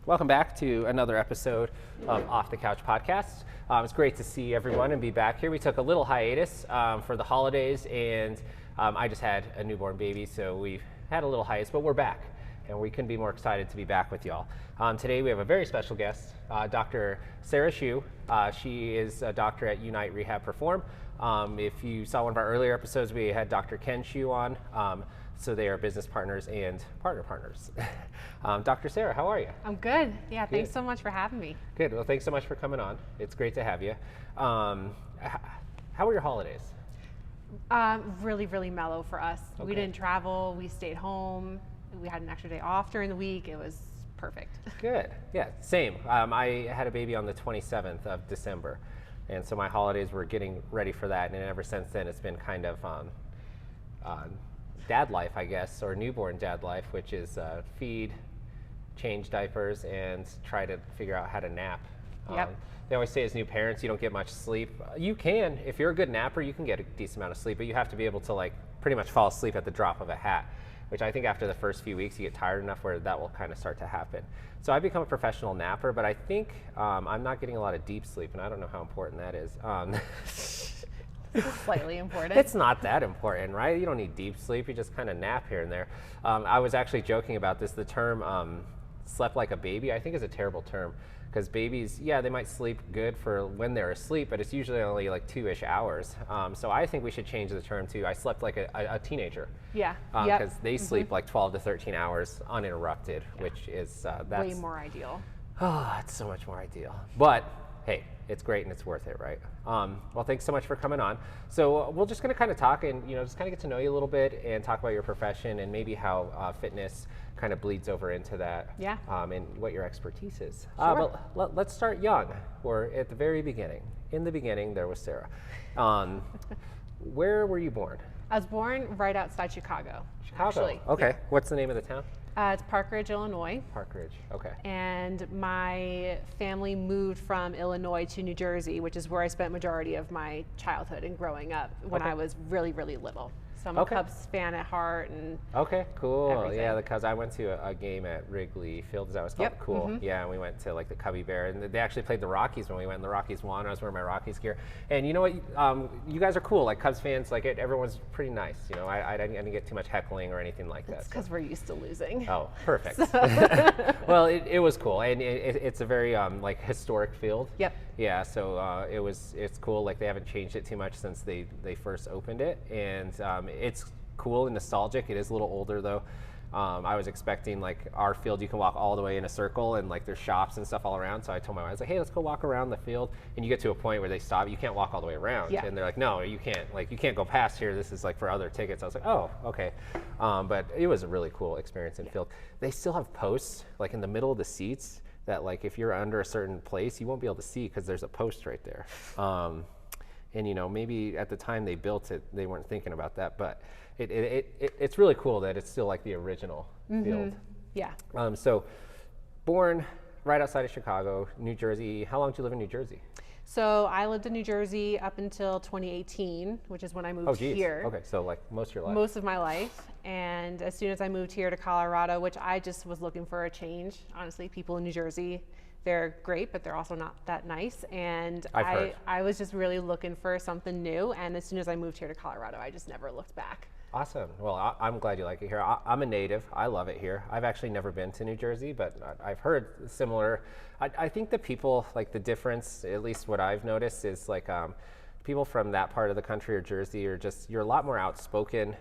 Welcome back to another episode of Off the Couch Podcast. It's great to see everyone and be back here. We took a little hiatus for the holidays, and I just had a newborn baby, so we've had a little hiatus, but we're back, and we couldn't be more excited to be back with y'all. Today we have a very special guest, Dr. Sarah Shyu. She is a doctor at Unite Rehab Perform. If you saw one of our earlier episodes, we had Dr. Ken Shyu on. So they are business partners and partners. Dr. Sarah, how are you? I'm good. Yeah, thanks so much for having me. Good. Well, thanks so much for coming on. It's great to have you. How were your holidays? Really, really mellow for us. Okay. We didn't travel. We stayed home. We had an extra day off during the week. It was perfect. Good. Yeah, same. I had a baby on the 27th of December, and so my holidays were getting ready for that, and ever since then it's been kind of dad life, I guess, or newborn dad life, which is feed, change diapers, and try to figure out how to nap. Yep. They always say as new parents, you don't get much sleep. You can, if you're a good napper, you can get a decent amount of sleep, but you have to be able to like pretty much fall asleep at the drop of a hat, which I think after the first few weeks you get tired enough where that will kind of start to happen. So I've become a professional napper, but I think I'm not getting a lot of deep sleep, and I don't know how important that is. Slightly important. It's not that important, right? You don't need deep sleep. You just kind of nap here and there. I was actually joking about this. The term slept like a baby, I think, is a terrible term, because babies, yeah, they might sleep good for when they're asleep, but it's usually only like 2-ish hours. So I think we should change the term to I slept like a teenager. Yeah. Because they sleep like 12 to 13 hours uninterrupted, which is that's way more ideal. Oh, it's so much more ideal. But hey, it's great and it's worth it, right? Well, thanks so much for coming on. So we're just going to kind of talk and just kind of get to know you a little bit and talk about your profession and maybe how fitness kind of bleeds over into that. Yeah. And what your expertise is. Sure. But let's start young, or at the very beginning. In the beginning, there was Sarah. Where were you born? I was born right outside Chicago. Chicago. Actually. Okay. Yeah. What's the name of the town? It's Park Ridge, Illinois. Park Ridge. Okay. And my family moved from Illinois to New Jersey, which is where I spent majority of my childhood and growing up when Okay. I was really, really little. So I'm Okay. a Cubs fan at heart. And Okay, cool. everything. Yeah, because I went to a game at Wrigley Field, is that what it's called? Yep. Cool. Mhm. Yeah, and we went to like the Cubby Bear, and they actually played the Rockies when we went, and the Rockies won. I was wearing my Rockies gear. And you know what? You guys are cool. Like Cubs fans, like everyone's pretty nice. I didn't get too much heckling or anything like that. it's because we're used to losing. Oh, perfect. Well, it was cool, and it's a very like historic field. Yep. Yeah, so it's cool. Like they haven't changed it too much since they first opened it, and it's cool and nostalgic. It is a little older though. I was expecting like our field, you can walk all the way in a circle and like there's shops and stuff all around. So I told my wife, I was like, hey, let's go walk around the field. And you get to a point where they stop. You can't walk all the way around. Yeah. And they're like, no, you can't. Like you can't go past here. This is like for other tickets. I was like, oh, okay. But it was a really cool experience in field. They still have posts like in the middle of the seats that like if you're under a certain place, you won't be able to see because there's a post right there. And maybe at the time they built it, they weren't thinking about that, but it's really cool that it's still like the original field. Yeah. So born right outside of Chicago, New Jersey. How long did you live in New Jersey? So I lived in New Jersey up until 2018, which is when I moved Oh, geez. here. Okay, so like most of your life. Most of my life. And as soon as I moved here to Colorado, which I just was looking for a change, honestly, people in New Jersey, they're great, but they're also not that nice. And I was just really looking for something new. And as soon as I moved here to Colorado, I just never looked back. Awesome. Well, I'm glad you like it here. I'm a native. I love it here. I've actually never been to New Jersey, but I've heard similar. I think the people, like the difference, at least what I've noticed, is like people from that part of the country or Jersey are just, you're a lot more outspoken.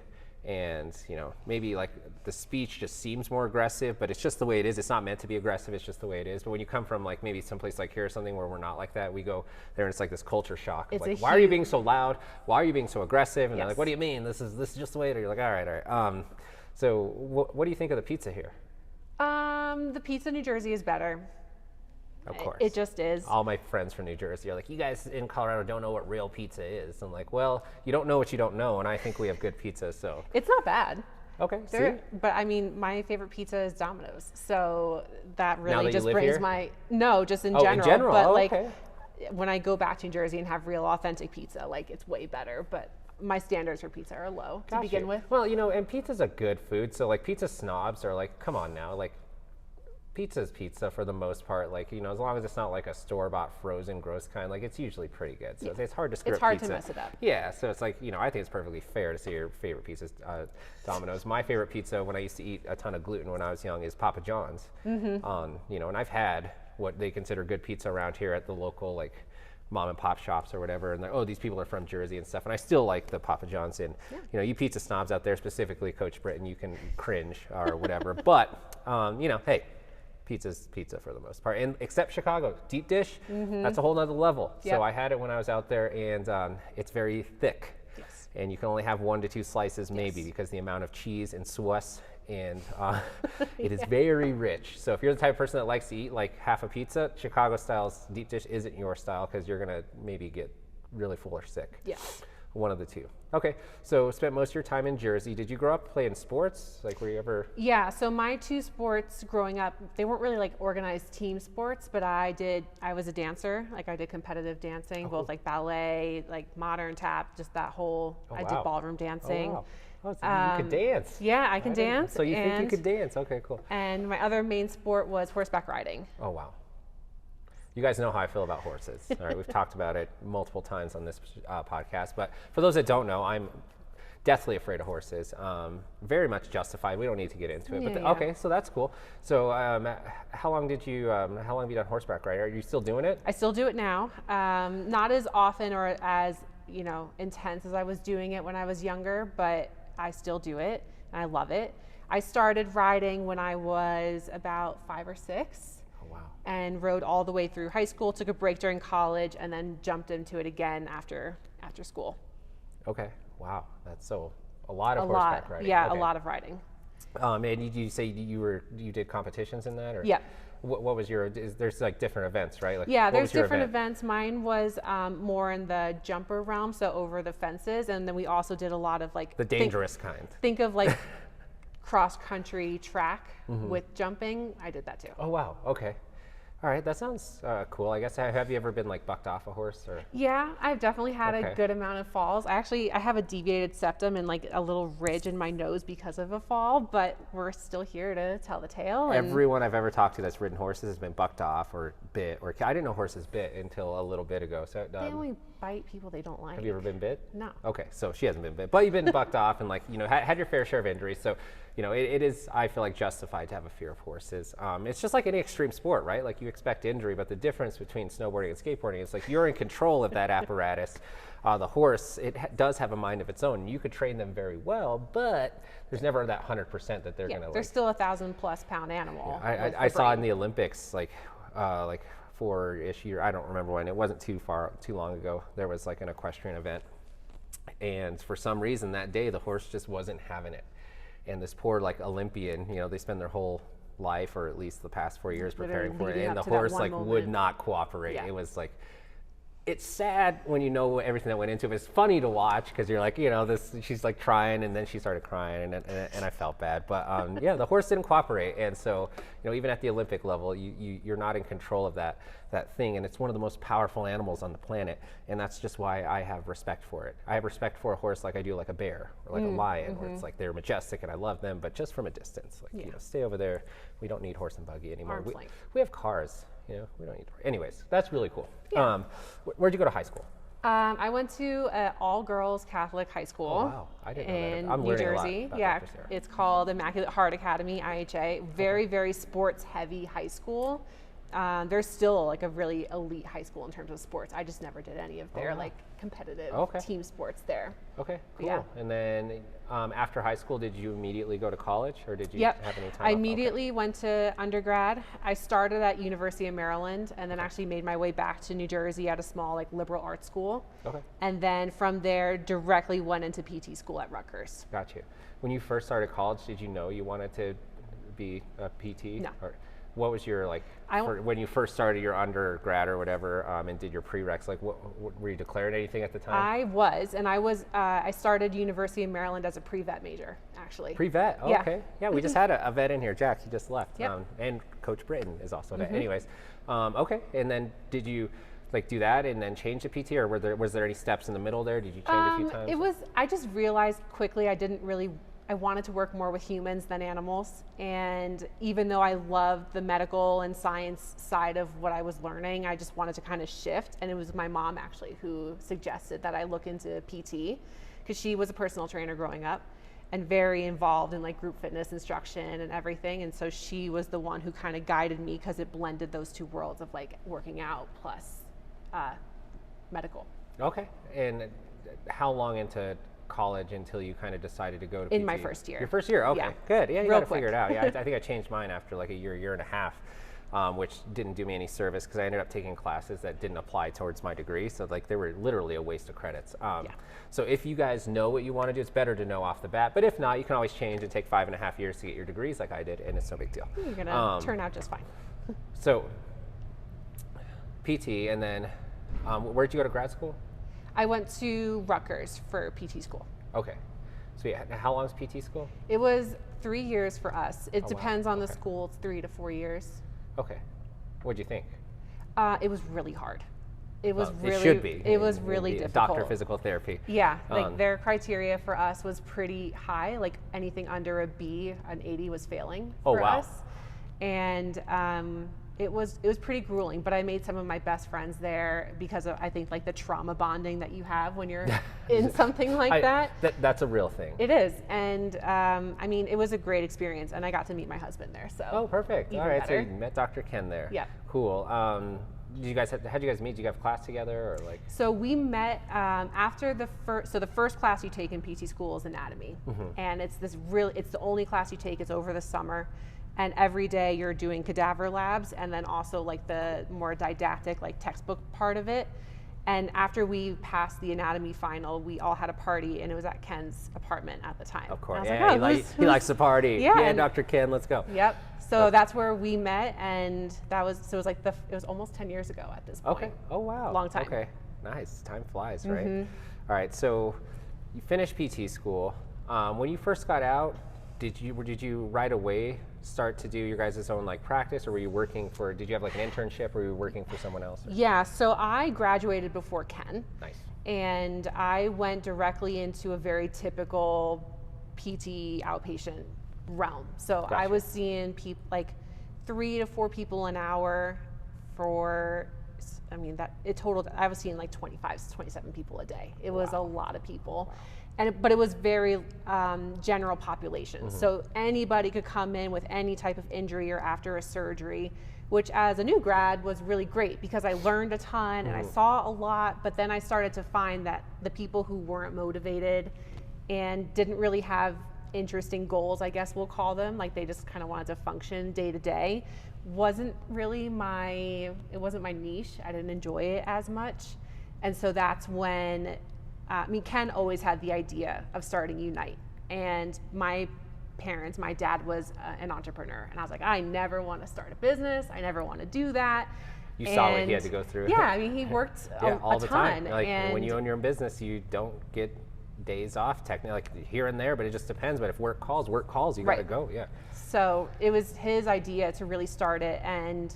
And maybe like the speech just seems more aggressive, but it's just the way it is. It's not meant to be aggressive, it's just the way it is. But when you come from like maybe someplace like here or something where we're not like that, we go there and it's like this culture shock of like, why are you being so loud, why are you being so aggressive? And they're like, what do you mean, this is just the way it is. You're like, all right. So what do you think of the pizza here? The pizza in New Jersey is better. Of course. It just is. All my friends from New Jersey are like, you guys in Colorado don't know what real pizza is. I'm like, well, you don't know what you don't know, and I think we have good pizza, so. It's not bad. Okay, but I mean, my favorite pizza is Domino's, so that really just live brings here? No, just in Oh, general. in general, but okay. When I go back to New Jersey and have real authentic pizza, like it's way better, but my standards for pizza are low to begin with. Well, and pizza's a good food, so like pizza snobs are like, come on now, like Pizza's pizza for the most part. Like, you know, as long as it's not like a store-bought frozen gross kind, like it's usually pretty good. So it's hard to screw up pizza. It's hard to mess it up. Yeah, so it's like, you know, I think it's perfectly fair to say your favorite pizza is Domino's. My favorite pizza when I used to eat a ton of gluten when I was young is Papa John's. You know, and I've had what they consider good pizza around here at the local like mom and pop shops or whatever, and they're, oh, these people are from Jersey and stuff, and I still like the Papa John's. And you know, you pizza snobs out there, specifically Coach Britton, you can cringe or whatever, but you know, hey, pizza's pizza for the most part, and except Chicago deep dish, that's a whole nother level. So I had it when I was out there, and it's very thick, and you can only have 1 to 2 slices maybe because the amount of cheese and sauce, and it is very rich. So if you're the type of person that likes to eat like half a pizza, Chicago style's deep dish isn't your style because you're gonna maybe get really full or sick. One of the two. Okay, so spent most of your time in Jersey. Did you grow up playing sports? Like, were you ever? Yeah, so my 2 sports growing up, they weren't really like organized team sports, but I was a dancer. Like I did competitive dancing, both like ballet, like modern tap, just that whole, I did ballroom dancing. Oh, so you could dance. Yeah, I can dance. So you think you could dance? Okay, cool. And my other main sport was horseback riding. Oh, wow. You guys know how I feel about horses. All right, we've talked about it multiple times on this podcast, but for those that don't know, I'm deathly afraid of horses. Very much justified. We don't need to get into it. Okay, so that's cool. So how long have you done horseback riding? Are you still doing it? I still do it now. Not as often or as, you know, intense as I was doing it when I was younger, but I still do it and I love it. I started riding when I was about 5 or 6. And rode all the way through high school, took a break during college, and then jumped into it again after school. Okay, wow, that's a lot of horseback riding. Yeah, okay. A lot of riding. And did you say you did competitions in that? Or? Yep. What was there's like different events, right? Like, yeah, there's different events. Mine was more in the jumper realm, so over the fences, and then we also did a lot of like the dangerous kind. Think of like cross country track with jumping. I did that too. Oh wow, okay. All right, that sounds cool. I guess, have you ever been like bucked off a horse? Or? Yeah, I've definitely had a good amount of falls. I have a deviated septum and like a little ridge in my nose because of a fall, but we're still here to tell the tale. Everyone I've ever talked to that's ridden horses has been bucked off or bit, or I didn't know horses bit until a little bit ago. So they only bite people they don't like. Have you ever been bit? No. Okay, so she hasn't been bit, but you've been bucked off and like, you know, had your fair share of injuries. So, you know, it is, I feel like, justified to have a fear of horses. It's just like any extreme sport, right? Like you expect injury, but the difference between snowboarding and skateboarding is like you're in control of that apparatus. The horse, does have a mind of its own. You could train them very well, but there's never that 100% that they're going to. They're still a 1,000+ pound animal. Yeah, I saw in the Olympics, like 4-ish year, I don't remember when, it wasn't too long ago, there was like an equestrian event. And for some reason that day, the horse just wasn't having it. And this poor like Olympian, you know, they spend their whole life, or at least the past 4 years, preparing for it, and the horse like would not cooperate. It was like, it's sad when you know everything that went into it. It's funny to watch because you're like, you know, she's like trying, and then she started crying, and I felt bad. But yeah, the horse didn't cooperate, and so, you know, even at the Olympic level, you're not in control of that thing, and it's one of the most powerful animals on the planet, and that's just why I have respect for it. I have respect for a horse like I do like a bear or like a lion, where it's like they're majestic and I love them, but just from a distance, like you know, stay over there. We don't need horse and buggy anymore. We have cars. You know, we don't need. Anyways, that's really cool. Yeah. Where'd you go to high school? I went to an all-girls Catholic high school. Oh, wow, I didn't know that. In I'm New learning Jersey. A lot Yeah, about Dr. Sarah. It's called Immaculate Heart Academy, IHA. Very, very sports-heavy high school. There's still like a really elite high school in terms of sports. I just never did any of their like competitive team sports there. Okay, cool. Yeah. And then after high school, did you immediately go to college, or did you have any time? I immediately went to undergrad. I started at University of Maryland, and then actually made my way back to New Jersey at a small like liberal arts school. Okay. And then from there, directly went into PT school at Rutgers. Got you. When you first started college, did you know you wanted to be a PT? No. Or what was your like when you first started your undergrad or whatever, and did your prereqs? Like, what were you declaring anything at the time? I was, and I started University of Maryland as a pre-vet major, actually. Pre-vet, okay. Yeah, we just had a vet in here, Jack. He just left. Yep. And Coach Britton is also a vet. Anyways, okay. And then did you like do that and then change to PT, or was there any steps in the middle there? Did you change a few times? I just realized quickly I I wanted to work more with humans than animals. And even though I loved the medical and science side of what I was learning, I just wanted to kind of shift. And it was my mom actually who suggested that I look into PT, because she was a personal trainer growing up and very involved in like group fitness instruction and everything. And so she was the one who kind of guided me, because it blended those two worlds of like working out plus medical. Okay. And how long into college until you kind of decided to go to PT? In my first year. Your first year? Okay, yeah. good. Yeah, you Real got to quick. figure it out. Yeah, I think I changed mine after like a year and a half, which didn't do me any service, because I ended up taking classes that didn't apply towards my degree. So like they were literally a waste of credits. So if you guys know what you want to do, it's better to know off the bat. But if not, you can always change and take 5.5 years to get your degrees like I did, and it's no big deal. You're going to turn out just fine. So PT, and then where'd you go to grad school? I went to Rutgers for PT school. Okay. So yeah, how long is PT school? It was 3 years for us. It depends on the Okay. school. It's 3 to 4 years. Okay. What'd you think? It was really hard. It was really. It should be. It was It'd really be a difficult. Doctor of physical therapy. Yeah, like their criteria for us was pretty high. Like anything under a B, an 80 was failing for us. And it was pretty grueling. But I made some of my best friends there because of, I think, like the trauma bonding that you have when you're in something like that. That's a real thing. It is, and I mean, it was a great experience, and I got to meet my husband there. So. Oh, perfect. Even All right, better. so you met Dr. Ken there. Yeah. Cool. How'd you guys meet? Did you have class together, or like? So we met after the first. So the first class you take in PT school is anatomy, and it's the only class you take. It's over the summer, and every day you're doing cadaver labs, and then also like the more didactic, like textbook part of it. And after we passed the anatomy final, we all had a party, and it was at Ken's apartment at the time. Of course, And yeah. I was like, He likes to party. Yeah, Yeah, and- Dr. Ken, let's go. Yep. So that's where we met, and it was like it was almost 10 years ago at this point. Okay. Oh wow. Long time. Okay. Nice. Time flies, right? All right. So you finished PT school. When you first got out, did you right away start to do your guys' own like practice, or were you working for? Did you have like an internship, or were you working for someone else? Or? Yeah. So I graduated before Ken. Nice. And I went directly into a very typical PT outpatient realm. So I Gotcha. was seeing like 3 to 4 people an hour for, I mean, I was seeing like 25, 27 people a day. It was a lot of people. But it was very general population. So anybody could come in with any type of injury or after a surgery, which as a new grad was really great, because I learned a ton and I saw a lot. But then I started to find that the people who weren't motivated and didn't really have interesting goals, I guess we'll call them, like they just kind of wanted to function day to day, wasn't my niche. I didn't enjoy it as much. And so that's when Ken always had the idea of starting Unite, and my dad was an entrepreneur, and I was like, I never want to start a business. I never want to do that. You saw what he had to go through. Yeah, I mean, he worked all a the ton. time. Like and when you own your own business, you don't get days off technically, like here and there, but it just depends. But if work calls, you got to go. Yeah. So it was his idea to really start it, and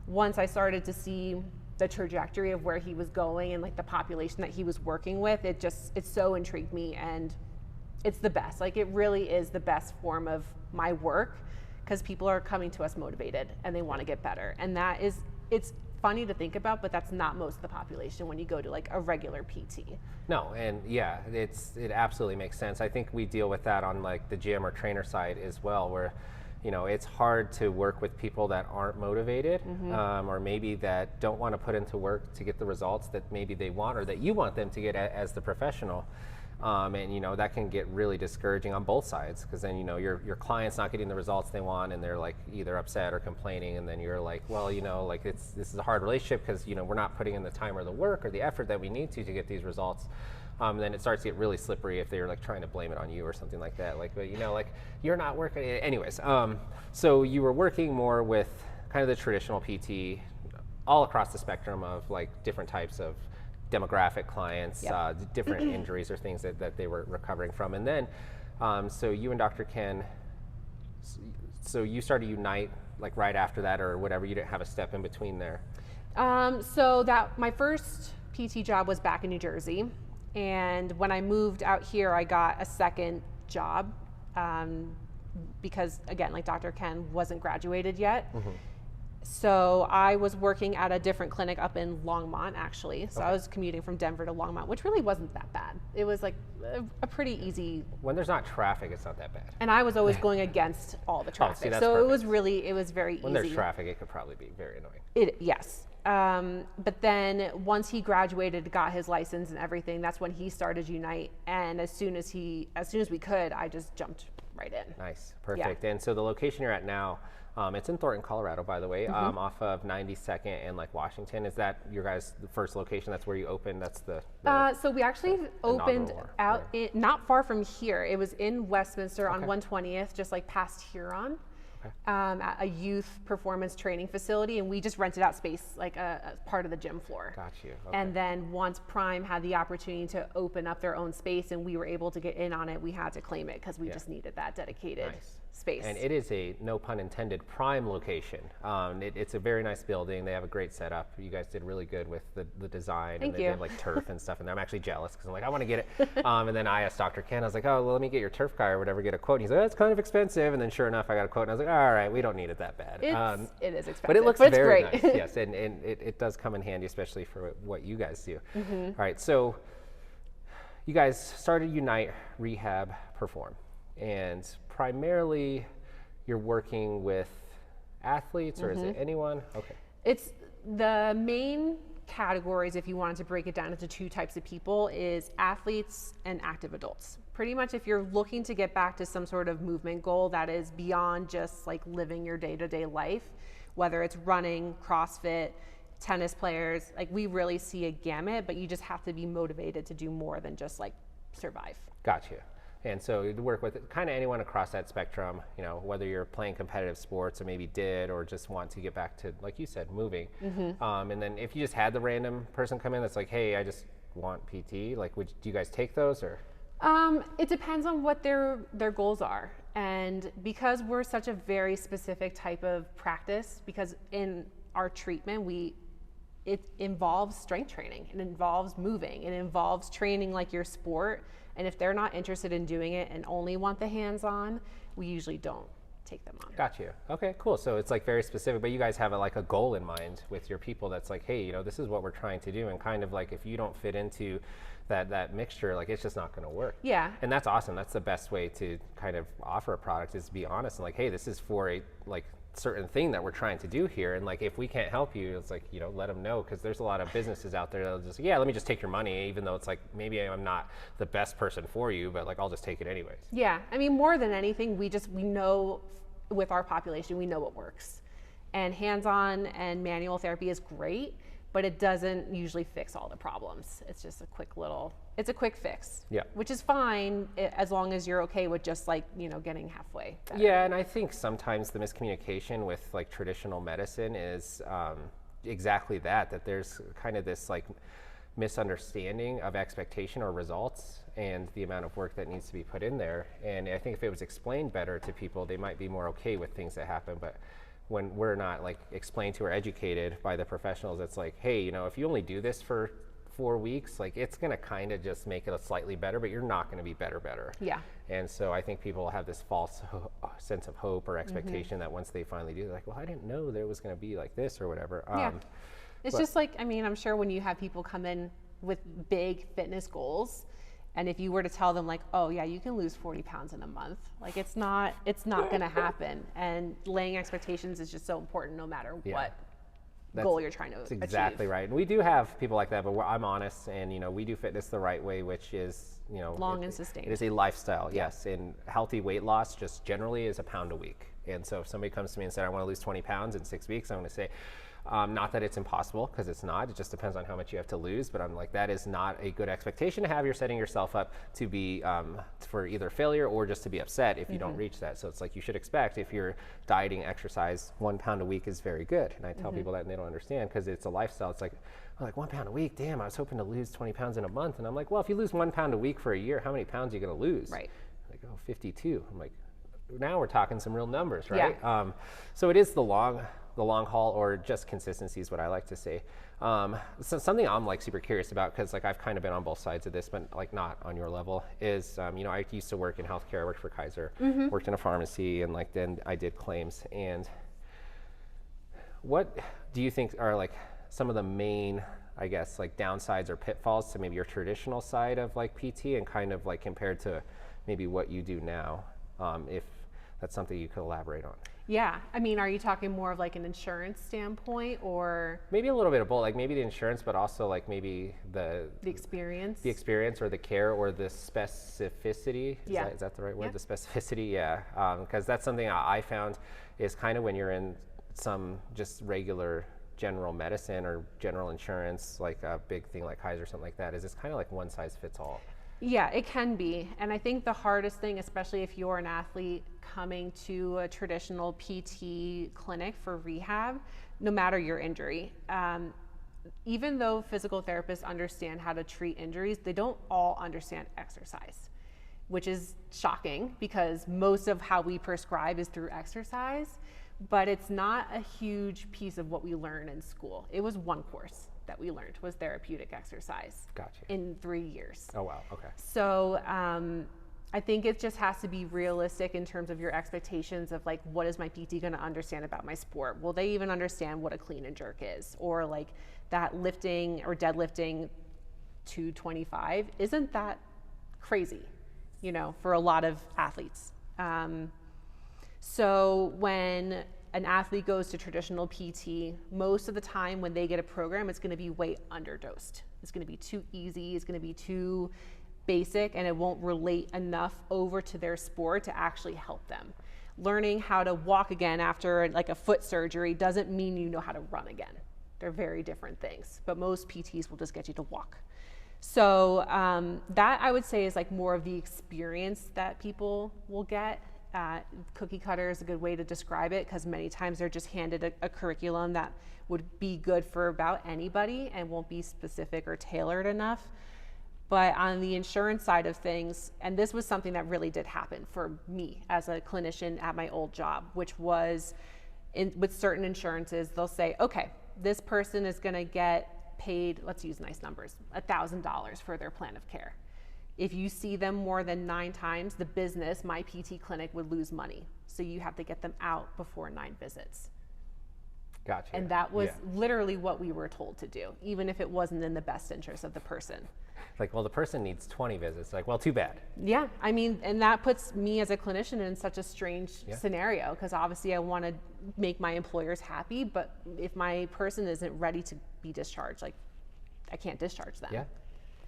once I started to see the trajectory of where he was going and like the population that he was working with, it so intrigued me, and it's the best. Like it really is the best form of my work, because people are coming to us motivated and they want to get better, and it's funny to think about, but that's not most of the population when you go to like a regular PT. No, and yeah, it absolutely makes sense. I think we deal with that on like the gym or trainer side as well, where it's hard to work with people that aren't motivated, or maybe that don't want to put into work to get the results that maybe they want or that you want them to get as the professional. And that can get really discouraging on both sides, because then your client's not getting the results they want, and they're like either upset or complaining, and then you're like, well, like this is a hard relationship because we're not putting in the time or the work or the effort that we need to get these results. Then it starts to get really slippery if they're like trying to blame it on you or something like that. Like, but like you're not working. Anyways, so you were working more with kind of the traditional PT all across the spectrum of like different types of demographic clients, different injuries or things that they were recovering from. And then, so you and Dr. Ken, so you started Unite like right after that or whatever, you didn't have a step in between there? So my first PT job was back in New Jersey. And when I moved out here, I got a second job because again, like Dr. Ken wasn't graduated yet. So I was working at a different clinic up in Longmont, actually. So I was commuting from Denver to Longmont, which really wasn't that bad. It was like a pretty easy. When there's not traffic, it's not that bad. And I was always going against all the traffic. See, that's so perfect. it was very easy. When there's traffic, it could probably be very annoying. Yes. But then once he graduated, got his license and everything, that's when he started Unite. And as soon as we could, I just jumped right in. Nice, perfect. And so the location you're at now, it's in Thornton, Colorado, by the way, off of 92nd and like Washington. Is that your guys' the first location? That's where you opened? That's the so we actually opened out not far from here. It was in Westminster on 120th, just like past Huron. At a youth performance training facility, and we just rented out space, like a part of the gym floor. Got you. Okay. And then once Prime had the opportunity to open up their own space and we were able to get in on it, we had to claim it because we just needed that dedicated space. And it is a, no pun intended, prime location. It's a very nice building. They have a great setup. You guys did really good with the design. Thank and they you. have like turf and stuff, and I'm actually jealous because I'm like, I want to get it. And then I asked Dr. Ken, I was like, oh, well, let me get your turf guy or whatever, get a quote. And he's like, oh, it's kind of expensive. And then sure enough, I got a quote, and I was like, all right, we don't need it that bad. It is expensive, but it looks it's very great. nice. Yes, and it does come in handy, especially for what you guys do. All right, so you guys started Unite, Rehab, Perform, and primarily you're working with athletes, or is it anyone? Okay. It's the main categories, if you wanted to break it down into two types of people, is athletes and active adults. Pretty much if you're looking to get back to some sort of movement goal that is beyond just like living your day-to-day life, whether it's running, CrossFit, tennis players, like we really see a gamut, but you just have to be motivated to do more than just like survive. Gotcha. And so you work with kind of anyone across that spectrum, you know, whether you're playing competitive sports or maybe did, or just want to get back to, like you said, moving. And then if you just had the random person come in that's like, hey, I just want PT, like, do you guys take those, or? It depends on what their goals are. And because we're such a very specific type of practice, because in our treatment, it involves strength training, it involves moving, it involves training like your sport. And if they're not interested in doing it and only want the hands-on, we usually don't take them on. Got you. Okay, cool. So it's like very specific, but you guys have like a goal in mind with your people that's like, hey, you know, this is what we're trying to do. And kind of like if you don't fit into that mixture, like it's just not going to work. Yeah. And that's awesome. That's the best way to kind of offer a product, is to be honest and like, hey, this is for a like certain thing that we're trying to do here, and like if we can't help you, it's like, you know, let them know, because there's a lot of businesses out there that'll just, yeah, let me just take your money, even though it's like maybe I'm not the best person for you, but like I'll just take it anyways. Yeah, I mean, more than anything, we know with our population, we know what works, and hands-on and manual therapy is great, but it doesn't usually fix all the problems. It's just it's a quick fix, which is fine as long as you're okay with just like, you know, getting halfway better. Yeah, and I think sometimes the miscommunication with like traditional medicine is exactly that there's kind of this like misunderstanding of expectation or results and the amount of work that needs to be put in there. And I think if it was explained better to people, they might be more okay with things that happen. But when we're not like explained to or educated by the professionals, it's like, hey, you know, if you only do this for 4 weeks, like it's going to kind of just make it a slightly better, but you're not going to be better. Yeah. And so I think people have this false sense of hope or expectation that once they finally do, they're like, well, I didn't know there was going to be like this or whatever. Yeah. It's just like, I mean, I'm sure when you have people come in with big fitness goals, and if you were to tell them like, oh yeah, you can lose 40 pounds in a month, like it's not going to happen. And laying expectations is just so important, no matter what goal you're trying to achieve. That's exactly right. And we do have people like that, but I'm honest, and you know, we do fitness the right way, which is, you know, long and sustained. It is a lifestyle, yes. And healthy weight loss just generally is a pound a week. And so if somebody comes to me and said, I want to lose 20 pounds in 6 weeks, I'm going to say, not that it's impossible, because it's not. It just depends on how much you have to lose. But I'm like, that is not a good expectation to have. You're setting yourself up to be for either failure or just to be upset if you don't reach that. So it's like you should expect, if you're dieting, exercise, 1 pound a week is very good. And I tell people that, and they don't understand, because it's a lifestyle. It's like, oh, like 1 pound a week. Damn, I was hoping to lose 20 pounds in a month. And I'm like, well, if you lose 1 pound a week for a year, how many pounds are you going to lose? Right. Like, oh, 52. I'm like, now we're talking some real numbers, right? So it is the long the long haul, or just consistency is what I like to say. So something I'm like super curious about, because like I've kind of been on both sides of this, but like not on your level, is you know, I used to work in healthcare. I worked for Kaiser, worked in a pharmacy, and like then I did claims. And what do you think are like some of the main, I guess, like downsides or pitfalls to maybe your traditional side of like PT, and kind of like compared to maybe what you do now, if that's something you could elaborate on? Yeah, I mean, are you talking more of like an insurance standpoint, or maybe a little bit of both, like maybe the insurance, but also like maybe the experience, or the care, or the specificity? Is that the right word? The specificity, yeah. Because that's something I found is kind of when you're in some just regular general medicine or general insurance, like a big thing like Kaiser or something like that, is it's kind of like one size fits all. Yeah, it can be. And I think the hardest thing, especially if you're an athlete coming to a traditional PT clinic for rehab, no matter your injury, even though physical therapists understand how to treat injuries, they don't all understand exercise, which is shocking because most of how we prescribe is through exercise, but it's not a huge piece of what we learn in school. It was one course that we learned, was therapeutic exercise. Gotcha. In 3 years. Oh, wow. Okay. So I think it just has to be realistic in terms of your expectations of like, what is my PT going to understand about my sport? Will they even understand what a clean and jerk is? Or like that lifting or deadlifting 225, isn't that crazy, you know, for a lot of athletes? So when an athlete goes to traditional PT, most of the time when they get a program, it's going to be way underdosed. It's going to be too easy. It's going to be too basic, and it won't relate enough over to their sport to actually help them. Learning how to walk again after like a foot surgery doesn't mean you know how to run again. They're very different things, but most PTs will just get you to walk. So that I would say is like more of the experience that people will get. Cookie cutter is a good way to describe it, because many times they're just handed a curriculum that would be good for about anybody and won't be specific or tailored enough. But on the insurance side of things, and this was something that really did happen for me as a clinician at my old job, which was with certain insurances, they'll say, okay, this person is going to get paid, let's use nice numbers, $1,000 for their plan of care. If you see them more than 9 times, the business, my PT clinic, would lose money. So you have to get them out before 9 visits. Gotcha. And that was literally what we were told to do, even if it wasn't in the best interest of the person. Like, well, the person needs 20 visits. Like, well, too bad. Yeah, I mean, and that puts me as a clinician in such a strange scenario, because obviously I want to make my employers happy, but if my person isn't ready to be discharged, like, I can't discharge them. Yeah.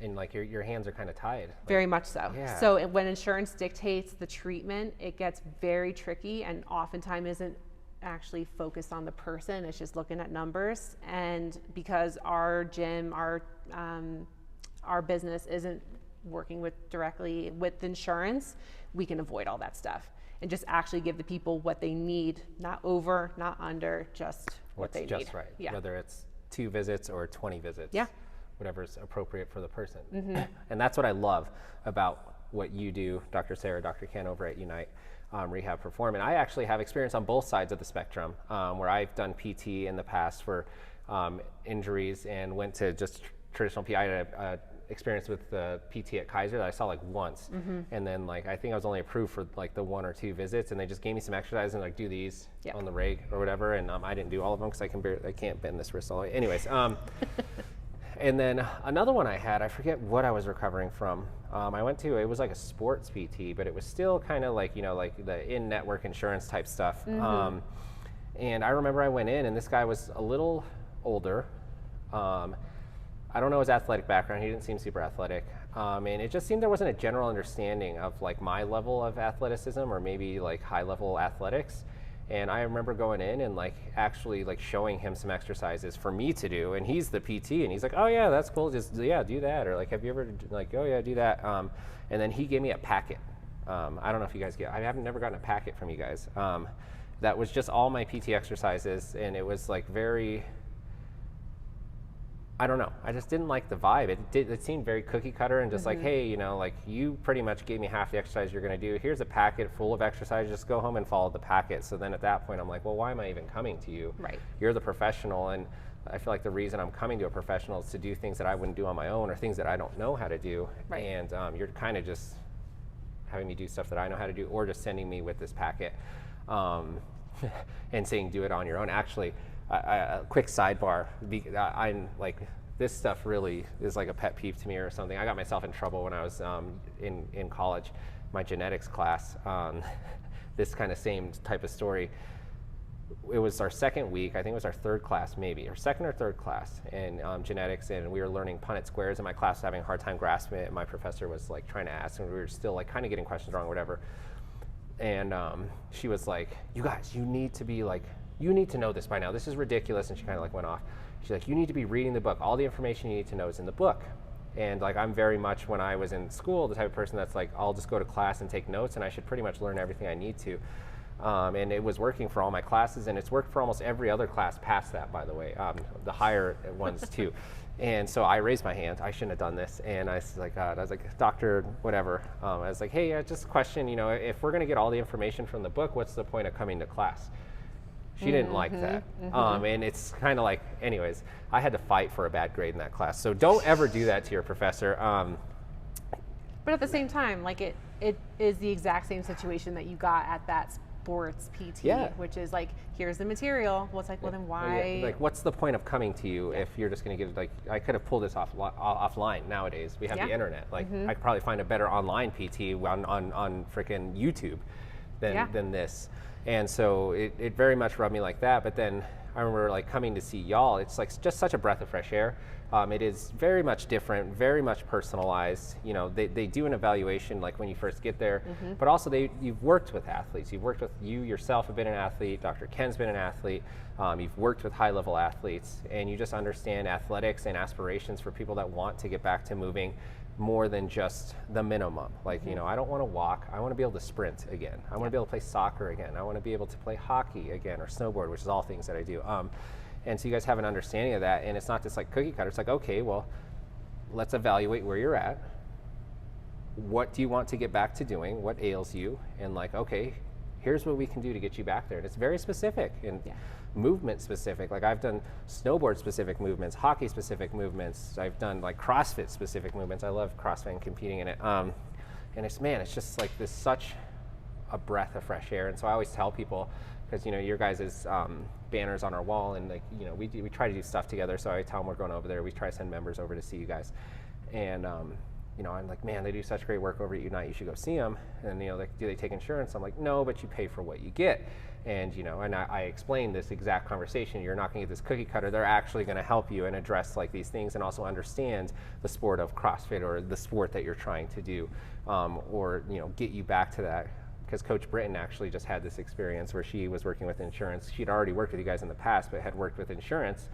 And like your hands are kind of tied. Like, very much so. Yeah. So when insurance dictates the treatment, it gets very tricky, and oftentimes isn't actually focused on the person. It's just looking at numbers. And because our gym, our business isn't working directly with insurance, we can avoid all that stuff and just actually give the people what they need, not over, not under, just what they need. What's just right. Yeah. Whether it's 2 visits or 20 visits. Yeah. Whatever's appropriate for the person. Mm-hmm. And that's what I love about what you do, Dr. Sarah, Dr. Ken, over at Unite Rehab Perform. And I actually have experience on both sides of the spectrum, where I've done PT in the past for injuries and went to just traditional PT. I had a experience with the PT at Kaiser that I saw like once. Mm-hmm. And then like, I think I was only approved for like the 1 or 2 visits, and they just gave me some exercises and like, do these on the rig or whatever. And I didn't do all of them because I can't bend this wrist all the way. Anyways. And then another one I had, I forget what I was recovering from. I went to, it was like a sports PT, but it was still kind of like, you know, like the in-network insurance type stuff. Mm-hmm. And I remember I went in, and this guy was a little older. I don't know his athletic background. He didn't seem super athletic. And it just seemed there wasn't a general understanding of like my level of athleticism, or maybe like high level athletics. And I remember going in and like actually like showing him some exercises for me to do, and he's the PT, and he's like, oh yeah, that's cool, just do that, or like, have you ever, like, oh yeah, do that. And then he gave me a packet. I don't know if you guys I haven't never gotten a packet from you guys. That was just all my PT exercises, and it was like very, I don't know. I just didn't like the vibe. It seemed very cookie cutter and just like, hey, you know, like you pretty much gave me half the exercise you're going to do. Here's a packet full of exercise. Just go home and follow the packet. So then at that point, I'm like, well, why am I even coming to you? Right. You're the professional, and I feel like the reason I'm coming to a professional is to do things that I wouldn't do on my own or things that I don't know how to do. Right. And you're kind of just having me do stuff that I know how to do, or just sending me with this packet and saying do it on your own. Actually, a quick sidebar, I'm like, this stuff really is like a pet peeve to me or something. I got myself in trouble when I was in college, my genetics class, this kind of same type of story. It was our second week, I think it was our third class maybe, or second or third class in genetics, and we were learning Punnett squares, and my class was having a hard time grasping it, and my professor was like trying to ask, and we were still like kind of getting questions wrong or whatever. And she was like, you guys, you need to know this by now. This is ridiculous. And she kind of like went off. She's like, you need to be reading the book. All the information you need to know is in the book. And like, I'm very much, when I was in school, the type of person that's like, I'll just go to class and take notes, and I should pretty much learn everything I need to. And it was working for all my classes, and it's worked for almost every other class past that, by the way, the higher ones too. And so I raised my hand. I shouldn't have done this. And I was like, Dr. whatever. I was like, hey, just a question, you know, if we're going to get all the information from the book, what's the point of coming to class? She didn't like that. And it's kind of like, anyways, I had to fight for a bad grade in that class. So don't ever do that to your professor. But at the same time, like it is the exact same situation that you got at that sports PT, which is like, here's the material. Well, it's like, well, then why? Like, what's the point of coming to you if you're just going to give, like, I could have pulled this offline nowadays. We have the internet. Like, I could probably find a better online PT on freaking YouTube than this. And so it very much rubbed me like that. But then I remember like coming to see y'all, it's like just such a breath of fresh air. It is very much different, very much personalized. You know, they do an evaluation like when you first get there, but also you've worked with athletes. You've worked with, you yourself have been an athlete, Dr. Ken's been an athlete, you've worked with high-level athletes, and you just understand athletics and aspirations for people that want to get back to moving more than just the minimum. Like, you know, I don't want to walk, I want to be able to sprint again. I want to be able to play soccer again. I want to be able to play hockey again, or snowboard, which is all things that I do. And so you guys have an understanding of that, and it's not just like cookie cutter. It's like, okay, well, let's evaluate where you're at. What do you want to get back to doing? What ails you? And like, okay, here's what we can do to get you back there. And it's very specific and movement specific. Like, I've done snowboard specific movements, hockey specific movements. I've done like CrossFit specific movements. I love CrossFit and competing in it. And it's, man, it's just like this such a breath of fresh air. And so I always tell people, because, you know, your guys' banners on our wall, and like, you know, we try to do stuff together. So I tell them we're going over there. We try to send members over to see you guys. And, you know, I'm like, man, they do such great work over at Unite. You should go see them. And, you know, like, do they take insurance? I'm like, no, but you pay for what you get. And, you know, and I explained this exact conversation. You're not going to get this cookie cutter. They're actually going to help you and address like these things, and also understand the sport of CrossFit or the sport that you're trying to do, or, you know, get you back to that. Because Coach Britton actually just had this experience where she was working with insurance. She'd already worked with you guys in the past, but had worked with insurance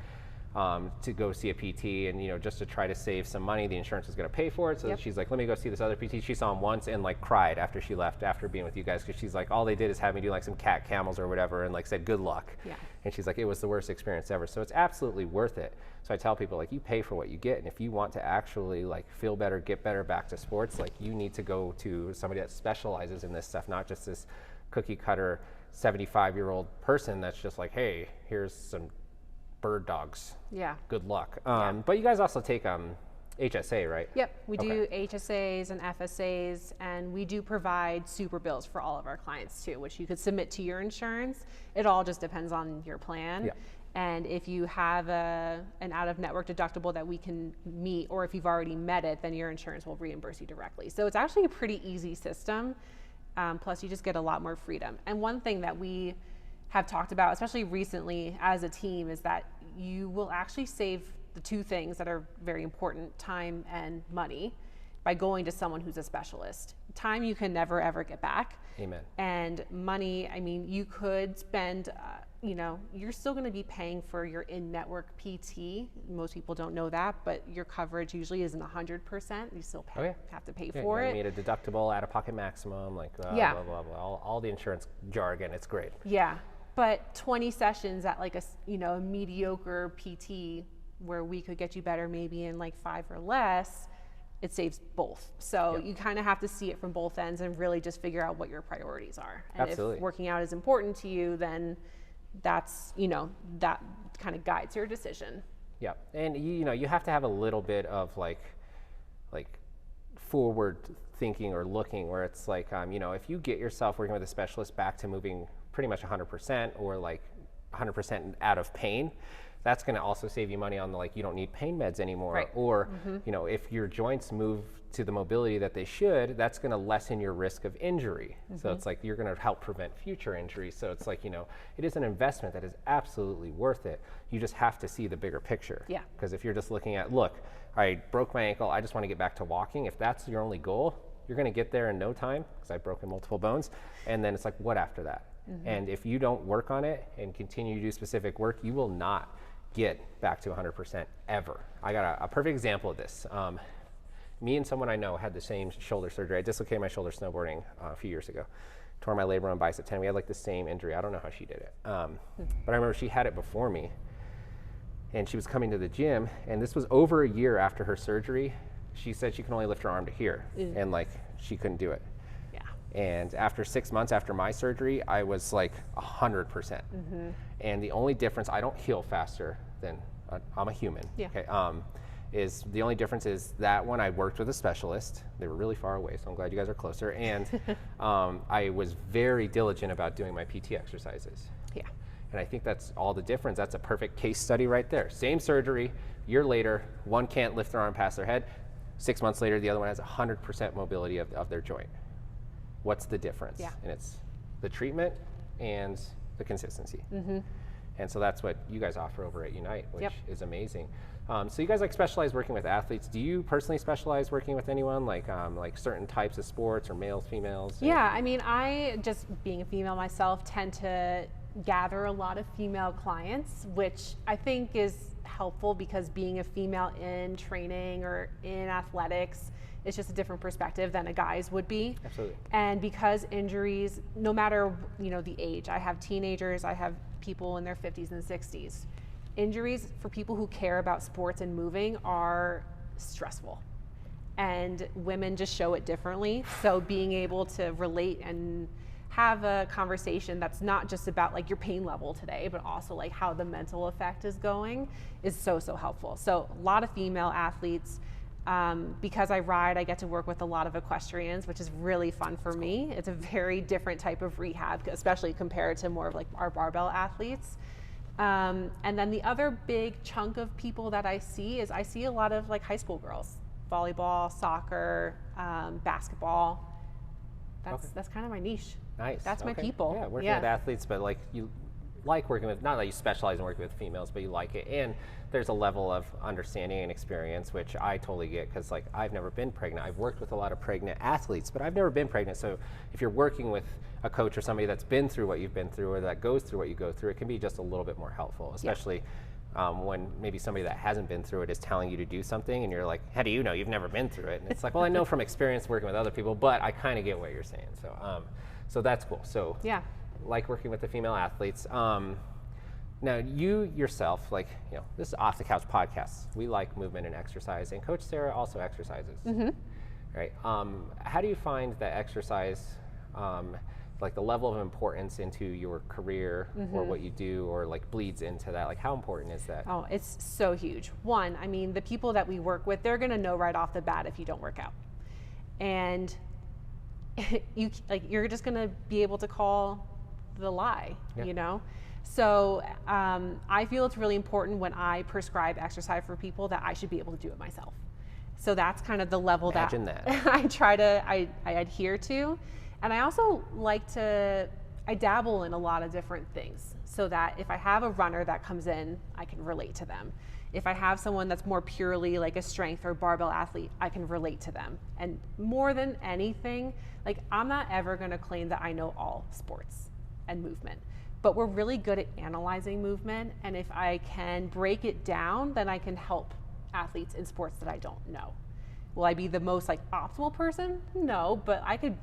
to go see a PT, and, you know, just to try to save some money. The insurance was going to pay for it, so she's like, let me go see this other PT. She saw him once and like cried after she left after being with you guys, because she's like, all they did is have me do like some cat camels or whatever, and like said good luck. And she's like, it was the worst experience ever. So it's absolutely worth it. So I tell people, like, you pay for what you get, and if you want to actually like feel better, get better back to sports, like, you need to go to somebody that specializes in this stuff, not just this cookie cutter 75-year-old person that's just like, hey, here's some bird dogs. Good luck. But you guys also take HSA, right? Yep, we do HSAs and FSAs, and we do provide super bills for all of our clients too, which you could submit to your insurance. It all just depends on your plan. And if you have an out-of-network deductible that we can meet, or if you've already met it, then your insurance will reimburse you directly. So it's actually a pretty easy system. Plus, you just get a lot more freedom. And one thing that we have talked about, especially recently as a team, is that you will actually save the two things that are very important, time and money, by going to someone who's a specialist. Time you can never ever get back. Amen. And money, I mean, you could spend, you know, you're still going to be paying for your in-network PT. Most people don't know that, but your coverage usually isn't 100%. You still have to pay for it. You need a deductible, out-of-pocket maximum, like blah, blah, blah, blah. All the insurance jargon. It's great. But 20 sessions at like a mediocre PT where we could get you better maybe in like 5 or less, it saves both. So you kind of have to see it from both ends and really just figure out what your priorities are. And if working out is important to you, then that's, that kind of guides your decision. Yeah. And you have to have a little bit of like forward thinking or looking, where it's like, if you get yourself working with a specialist back to moving pretty much 100% or like 100% out of pain, that's going to also save you money on the, you don't need pain meds anymore. Right. Or, if your joints move to the mobility that they should, that's going to lessen your risk of injury. So it's like, you're going to help prevent future injury. So it's like, it is an investment that is absolutely worth it. You just have to see the bigger picture. Yeah. Because if you're just looking at, look, I broke my ankle, I just want to get back to walking. If that's your only goal, you're going to get there in no time, because I've broken multiple bones. And then it's like, what after that? And if you don't work on it and continue to do specific work, you will not get back to 100% ever. I got a perfect example of this. Me and someone I know had the same shoulder surgery. I dislocated my shoulder snowboarding a few years ago. Tore my labrum bicep tendon. We had the same injury. I don't know how she did it. But I remember she had it before me. And she was coming to the gym, and this was over a year after her surgery. She said she can only lift her arm to here, and she couldn't do it. Yeah. And after 6 months after my surgery, I was 100%. And the only difference, I don't heal faster than I'm a human. Yeah. Okay. Is the only difference is that when I worked with a specialist, they were really far away, so I'm glad you guys are closer. And I was very diligent about doing my PT exercises. Yeah. And I think that's all the difference. That's a perfect case study right there. Same surgery, year later, one can't lift their arm past their head. 6 months later, the other one has 100% mobility of their joint. What's the difference? Yeah. And it's the treatment and the consistency. And so that's what you guys offer over at Unite, which is amazing. So you guys specialize working with athletes. Do you personally specialize working with anyone, like certain types of sports or males, females? Yeah, I mean, I just being a female myself tend to gather a lot of female clients, which I think is helpful because being a female in training or in athletics, it's just a different perspective than a guy's would be. Absolutely. And because injuries, no matter the age, I have teenagers, I have people in their 50s and 60s. Injuries for people who care about sports and moving are stressful. And women just show it differently. So being able to relate and have a conversation that's not just about your pain level today, but also how the mental effect is going is so helpful. So a lot of female athletes, because I ride, I get to work with a lot of equestrians, which is really fun for me. It's a very different type of rehab, especially compared to more of our barbell athletes. And then the other big chunk of people that I see is a lot of high school girls, volleyball, soccer, basketball. That's kind of my niche. Nice. That's my people. Yeah, working with athletes, but you like working with, not that you specialize in working with females, but you like it. And there's a level of understanding and experience, which I totally get, because I've never been pregnant. I've worked with a lot of pregnant athletes, but I've never been pregnant. So if you're working with a coach or somebody that's been through what you've been through, or that goes through what you go through, it can be just a little bit more helpful, especially when maybe somebody that hasn't been through it is telling you to do something, and you're like, how do you know? You've never been through it. And it's like, well, I know from experience working with other people, but I kind of get what you're saying. So that's cool. So like working with the female athletes. Now you yourself, this is Off the Couch podcast. We like movement and exercise, and Coach Sarah also exercises. Right? How do you find that exercise, the level of importance into your career or what you do, or bleeds into that? How important is that? Oh, it's so huge. One, I mean, the people that we work with, they're going to know right off the bat if you don't work out. And you're just going to be able to call the lie, So I feel it's really important when I prescribe exercise for people that I should be able to do it myself. So that's kind of the level that I adhere to. And I also I dabble in a lot of different things, so that if I have a runner that comes in, I can relate to them. If I have someone that's more purely a strength or barbell athlete, I can relate to them. And more than anything, I'm not ever going to claim that I know all sports and movement, but we're really good at analyzing movement. And if I can break it down, then I can help athletes in sports that I don't know. Will I be the most optimal person? No, but I can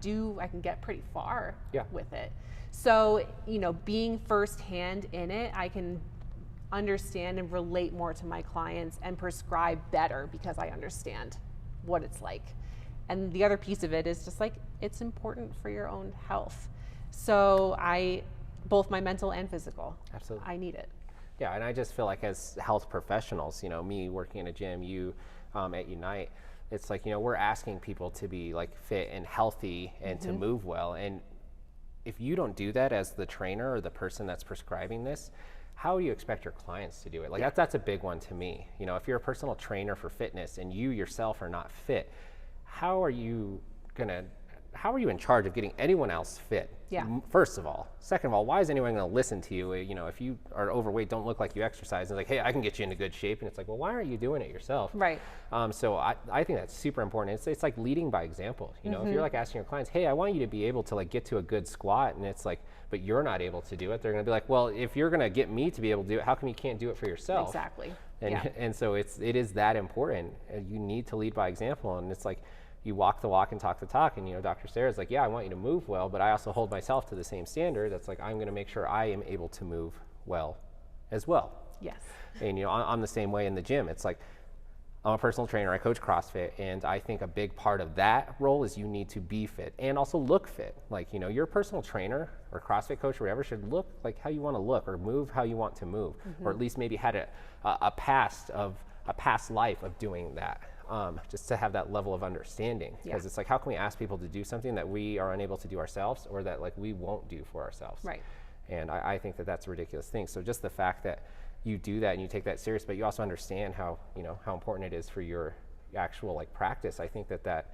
get pretty far with it. So, being firsthand in it, I can understand and relate more to my clients and prescribe better because I understand what it's like. And the other piece of it is just like, it's important for your own health. So both my mental and physical, absolutely, I need it. Yeah, and I just feel like as health professionals, you know, me working in a gym, you at Unite, it's like, you know, we're asking people to be like fit and healthy and to move well. And if you don't do that as the trainer or the person that's prescribing this, how do you expect your clients to do it? Like that's a big one to me. You know, if you're a personal trainer for fitness and you yourself are not fit, how are you in charge of getting anyone else fit? Yeah. First of all. Second of all, why is anyone going to listen to you? You know, if you are overweight, don't look like you exercise, and like, hey, I can get you into good shape. And it's like, well, why aren't you doing it yourself? Right. So I think that's super important. It's like leading by example. You know, if you're like asking your clients, hey, I want you to be able to like get to a good squat, and it's like, but you're not able to do it. They're going to be like, well, if you're going to get me to be able to do it, how come you can't do it for yourself? Exactly. And so it is that important. You need to lead by example. And it's like, you walk the walk and talk the talk. And, you know, Dr. Sarah's like, yeah, I want you to move well, but I also hold myself to the same standard. That's like, I'm going to make sure I am able to move well as well. Yes. And, you know, I'm the same way in the gym. It's like, I'm a personal trainer, I coach CrossFit, and I think a big part of that role is you need to be fit and also look fit. Like, you know, your personal trainer or CrossFit coach or whatever should look like how you want to look or move how you want to move, or at least maybe had a past life of doing that. Just to have that level of understanding, because it's like, how can we ask people to do something that we are unable to do ourselves, or that like we won't do for ourselves? Right. And I think that that's a ridiculous thing. So just the fact that you do that and you take that serious, but you also understand how, you know, how important it is for your actual like practice, I think that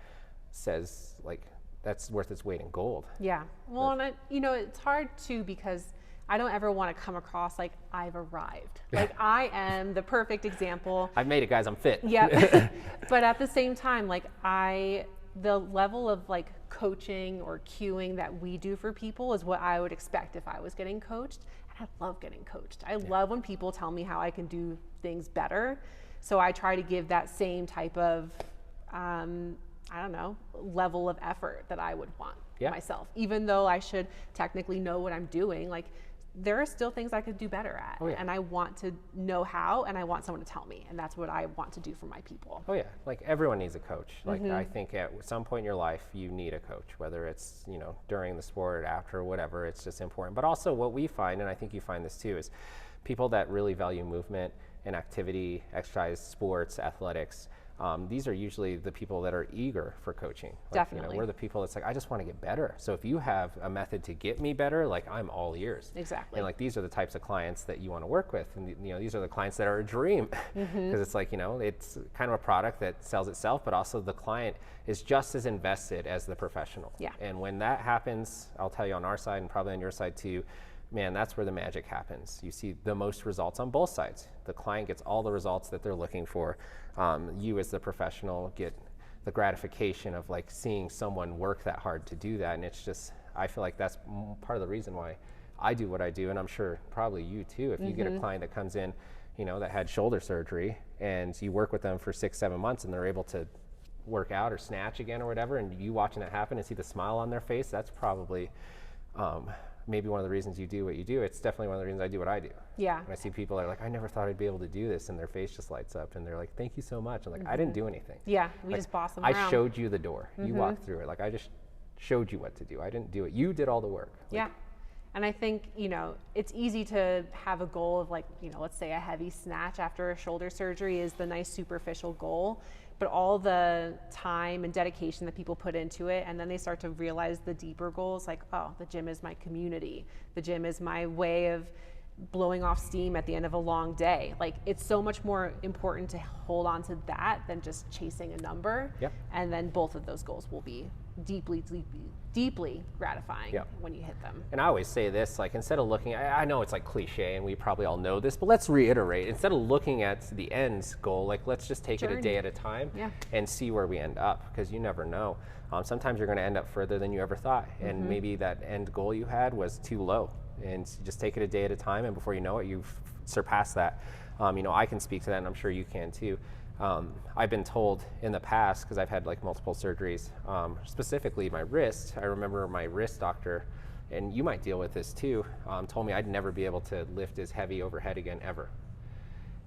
says like that's worth its weight in gold. Yeah. Well, and you know, it's hard too, because I don't ever want to come across like I've arrived. Like I am the perfect example. I've made it, guys. I'm fit. Yeah. But at the same time, like the level of like coaching or cueing that we do for people is what I would expect if I was getting coached. And I love getting coached. I love when people tell me how I can do things better. So I try to give that same type of, I don't know, level of effort that I would want myself. Even though I should technically know what I'm doing, like there are still things I could do better at. Oh, yeah. And I want to know how, and I want someone to tell me. And that's what I want to do for my people. Oh yeah, like everyone needs a coach. Like I think at some point in your life, you need a coach, whether it's, you know, during the sport, after, whatever, it's just important. But also what we find, and I think you find this too, is people that really value movement and activity, exercise, sports, athletics, these are usually the people that are eager for coaching. Like, Definitely. You know, we're the people that's like, I just want to get better. So if you have a method to get me better, like I'm all ears. Exactly. And like these are the types of clients that you want to work with. And you know, these are the clients that are a dream, because it's like, you know, it's kind of a product that sells itself, but also the client is just as invested as the professional. Yeah. And when that happens, I'll tell you on our side and probably on your side too, man, that's where the magic happens. You see the most results on both sides. The client gets all the results that they're looking for. You as the professional get the gratification of like seeing someone work that hard to do that. And it's just, I feel like that's part of the reason why I do what I do. And I'm sure probably you too, if you get a client that comes in, you know, that had shoulder surgery, and you work with them for 6-7 months and they're able to work out or snatch again or whatever, and you watching that happen and see the smile on their face, that's probably maybe one of the reasons you do what you do. It's definitely one of the reasons I do what I do. Yeah. And I see people that are like, I never thought I'd be able to do this, and their face just lights up and they're like, thank you so much. I'm like, I didn't do anything. Yeah, we like, just boss them around. I showed you the door. You walked through it. Like I just showed you what to do. I didn't do it. You did all the work. Like, yeah. And I think, you know, it's easy to have a goal of like, you know, let's say a heavy snatch after a shoulder surgery is the nice superficial goal, but all the time and dedication that people put into it, and then they start to realize the deeper goals, like, oh, the gym is my community. The gym is my way of blowing off steam at the end of a long day. Like, it's so much more important to hold on to that than just chasing a number. Yep. And then both of those goals will be deeply gratifying when you hit them. And I always say this, like, instead of looking, I know it's like cliche and we probably all know this, but let's reiterate, instead of looking at the end goal, like, let's just take it a day at a time and see where we end up, because you never know. Sometimes you're going to end up further than you ever thought, and maybe that end goal you had was too low, and just take it a day at a time, and before you know it, you've surpassed that. You know, I can speak to that, and I'm sure you can too. I've been told in the past, because I've had like multiple surgeries, specifically my wrist. I remember my wrist doctor, and you might deal with this too, told me I'd never be able to lift as heavy overhead again ever.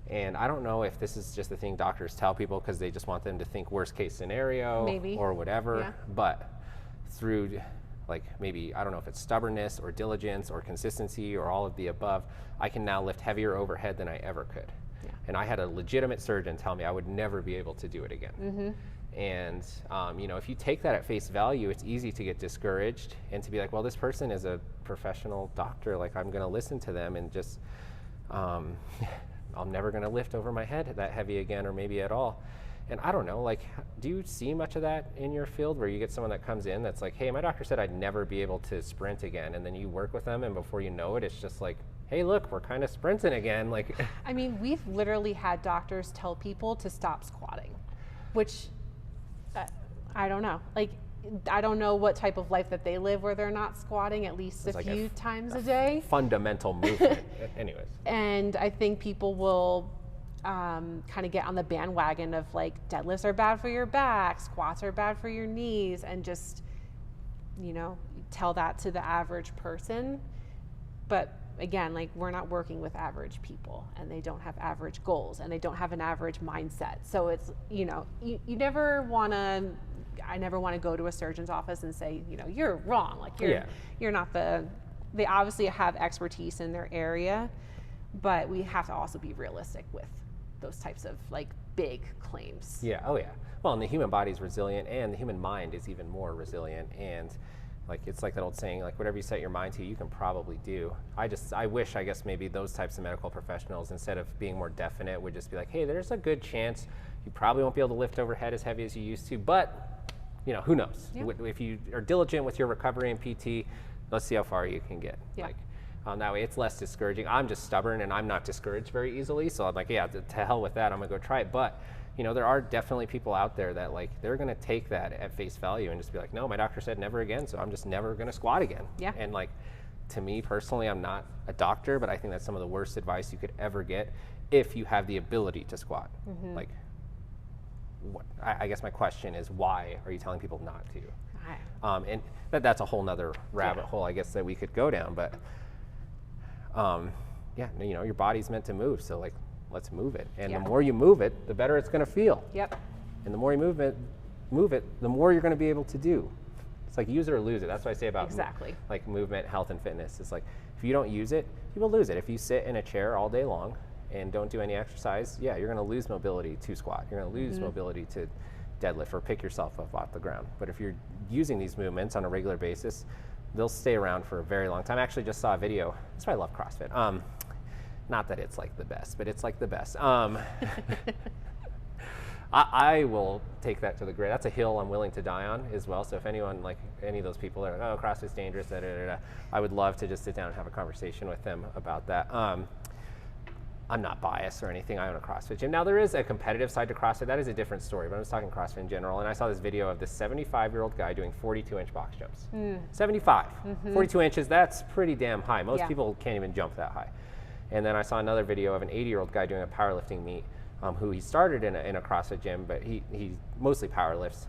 And I don't know if this is just the thing doctors tell people because they just want them to think worst case scenario Maybe. or whatever, Yeah. but through like maybe, I don't know if it's stubbornness or diligence or consistency or all of the above, I can now lift heavier overhead than I ever could. Yeah. And I had a legitimate surgeon tell me I would never be able to do it again. Mm-hmm. And you know, if you take that at face value, it's easy to get discouraged and to be like, well, this person is a professional doctor, like I'm gonna listen to them and just, I'm never gonna lift over my head that heavy again or maybe at all. And I don't know, like, do you see much of that in your field where you get someone that comes in that's like, hey, my doctor said I'd never be able to sprint again, and then you work with them and before you know it, it's just like, hey, look, we're kind of sprinting again. Like, I mean, we've literally had doctors tell people to stop squatting, which I don't know. Like, I don't know what type of life that they live where they're not squatting at least a few times a day. Fundamental movement, anyways. And I think people will kind of get on the bandwagon of like deadlifts are bad for your back, squats are bad for your knees, and just, you know, tell that to the average person. But again, like, we're not working with average people, and they don't have average goals, and they don't have an average mindset. So it's, you know, you never want to, I never want to go to a surgeon's office and say, you know, you're wrong. Like, you're not they obviously have expertise in their area, but we have to also be realistic with those types of like big claims. Yeah, oh yeah. Well, and the human body is resilient, and the human mind is even more resilient. And like, it's like that old saying, like, whatever you set your mind to, you can probably do. I wish, I guess, maybe those types of medical professionals, instead of being more definite, would just be like, hey, there's a good chance you probably won't be able to lift overhead as heavy as you used to, but, you know, who knows? Yeah. If you are diligent with your recovery and PT, let's see how far you can get. Yeah. Like, that way it's less discouraging. I'm just stubborn and I'm not discouraged very easily, so I'm like, yeah, to hell with that, I'm gonna go try it. But, you know, there are definitely people out there that, like, they're gonna take that at face value and just be like, no, my doctor said never again, so I'm just never gonna squat again. Yeah. And like, to me personally, I'm not a doctor, but I think that's some of the worst advice you could ever get if you have the ability to squat. Mm-hmm. Like, I guess my question is, why are you telling people not to? And that's a whole nother rabbit hole, I guess, that we could go down. But yeah, you know, your body's meant to move, so like, let's move it. And the more you move it, the better it's going to feel. Yep. And the more you move it, the more you're going to be able to do. It's like use it or lose it. That's what I say about like movement, health, and fitness. It's like, if you don't use it, you will lose it. If you sit in a chair all day long and don't do any exercise, yeah, you're going to lose mobility to squat. You're going to lose mobility to deadlift or pick yourself up off the ground. But if you're using these movements on a regular basis, they'll stay around for a very long time. I actually just saw a video. That's why I love CrossFit. Not that it's like the best, but it's like the best. I will take that to the grave. That's a hill I'm willing to die on as well. So if anyone, like any of those people are like, oh, CrossFit's dangerous, I would love to just sit down and have a conversation with them about that. I'm not biased or anything. I own a CrossFit gym. Now, there is a competitive side to CrossFit. That is a different story, but I'm just talking CrossFit in general. And I saw this video of this 75-year-old guy doing 42-inch box jumps. 75, 42 inches, that's pretty damn high. Most people can't even jump that high. And then I saw another video of an 80-year-old guy doing a powerlifting meet, who he started in a CrossFit gym, but he mostly powerlifts,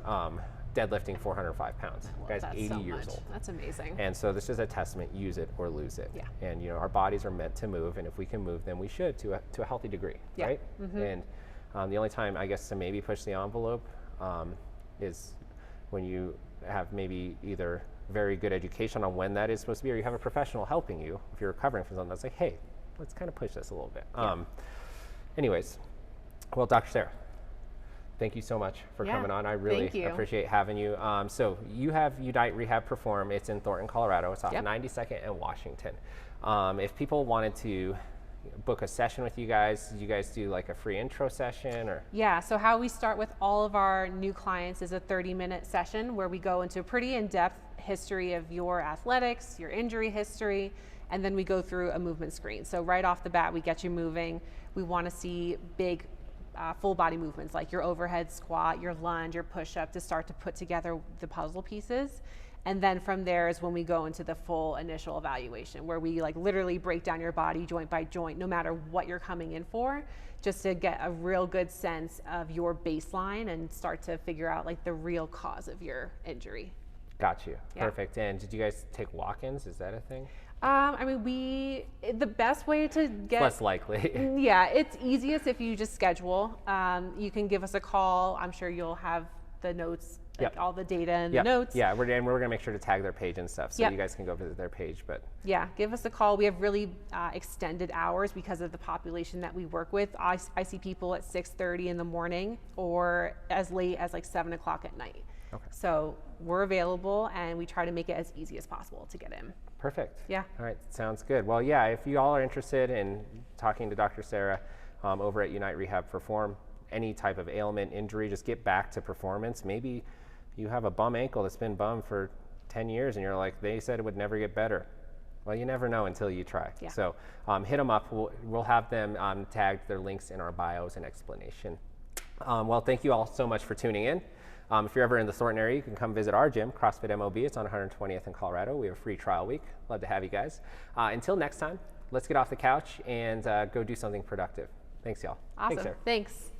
deadlifting 405 pounds. The guy's 80 years old. That's amazing. And so this is a testament, use it or lose it. Yeah. And you know, our bodies are meant to move, and if we can move, then we should to a healthy degree, right? And the only time, I guess, to maybe push the envelope is when you have maybe either very good education on when that is supposed to be, or you have a professional helping you if you're recovering from something that's like, hey, let's kind of push this a little bit. Anyways, well, Dr. Sarah, thank you so much for coming on. I really appreciate having you. So you have Unite Rehab Perform. It's in Thornton, Colorado. It's off 92nd and Washington. If people wanted to book a session with you guys, do you guys do like a free intro session or? Yeah, so how we start with all of our new clients is a 30-minute session where we go into a pretty in-depth history of your athletics, your injury history, and then we go through a movement screen. So right off the bat, we get you moving. We want to see big full body movements like your overhead squat, your lunge, your push-up, to start to put together the puzzle pieces. And then from there is when we go into the full initial evaluation, where we like literally break down your body joint by joint, no matter what you're coming in for, just to get a real good sense of your baseline and start to figure out like the real cause of your injury. Got you. Perfect. And did you guys take walk-ins? Is that a thing? I mean, the best way to get... Less likely. Yeah, it's easiest if you just schedule. You can give us a call. I'm sure you'll have the notes, like all the data and the notes. Yeah, we're going to make sure to tag their page and stuff, so you guys can go visit their page. But yeah, give us a call. We have really extended hours because of the population that we work with. I see people at 6:30 in the morning or as late as like 7 o'clock at night. Okay. So we're available, and we try to make it as easy as possible to get in. Perfect. Yeah. All right, sounds good. Well, yeah, if you all are interested in talking to Dr. Sarah over at Unite Rehab Perform, any type of ailment, injury, just get back to performance. Maybe you have a bum ankle that's been bum for 10 years and you're like, they said it would never get better. Well, you never know until you try. Yeah. So hit them up. We'll have them tagged, their links in our bios and explanation. Well, thank you all so much for tuning in. If you're ever in the Thornton area, you can come visit our gym, CrossFit MOB. It's on 120th in Colorado. We have a free trial week. Love to have you guys. Until next time, let's get off the couch and go do something productive. Thanks, y'all. Awesome. Thanks, Sarah. Thanks.